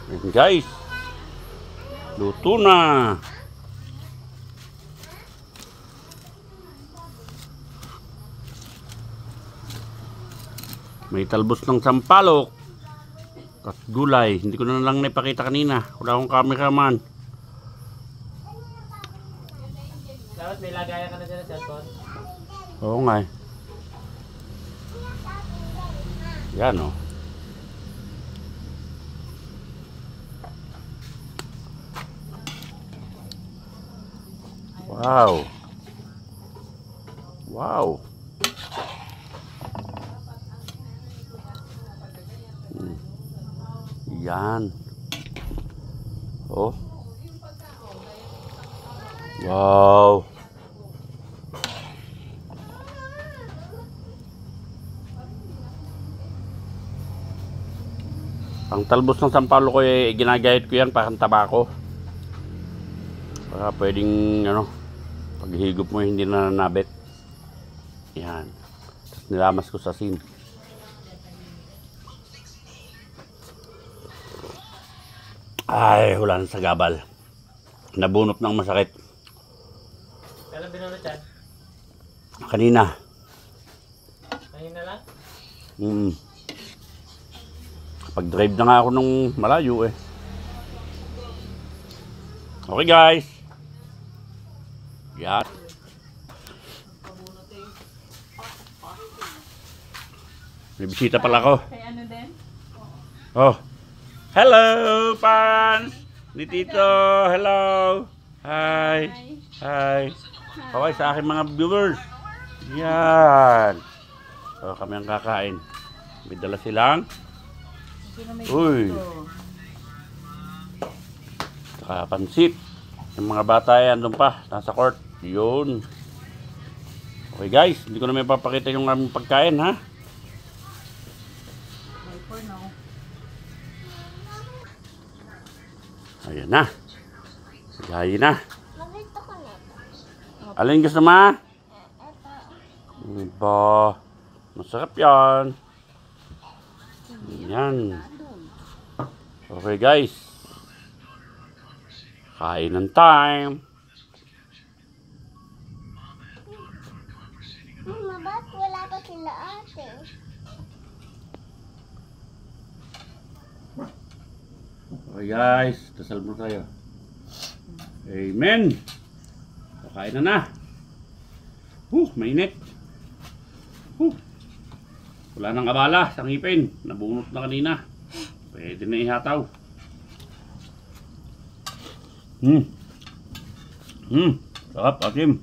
Ayan guys, luto na. May talbos ng sampalok at gulay. Hindi ko na lang naipakita kanina, wala akong cameraman. Dapat may lagayan ka na dyan sa cellphone. Oo nga eh. Yan o. Wow. Wow. Yan. Oh. Wow. Ang talbos ng sampalok ko eh, ginagayat ko yan parang tabako. Para pwedeng ano, paghigop mo hindi na nanabit. Yan. Tapos nilamas ko sa asin. Ay, wala na sa gabal. Nabunot ng masakit. Kailan binunod yan? Kanina. Kanina lang? Pag-drive na nga ako nung malayo eh. Okay guys. Yan. May bisita pala ako. Kay ano din? Oh. Hello, fans! Ni Tito, hello! Hi! Hi! Kaway sa aking mga viewers. Yan! So, kami ang kakain. May dala silang. Uy! Saka pansit. Yung mga bata yan doon pa, nasa court. Yun. Okay guys, hindi ko na may papakita yung aming pagkain ha. Ayan na. Gayi na. Nagito ko na. Alin gusto ma? Ba, masarap yan. Yan. Okay guys. Kainan time. Mama, ba't wala pa sila ate? Okay guys, dasal mo tayo. Amen. Kakain na. Mainit. Wala nang abala sa ngipin. Nabunot na kanina. Pwede na ihataw. Sarap, asim.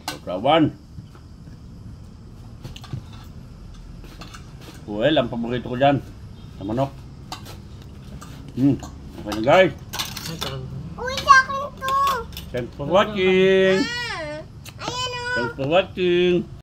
Sobrawan. Well, ang paborito ko dyan sa manok. Okay na guys. Uy, sa akin to! Thanks for watching. Ayan o! Thanks for watching.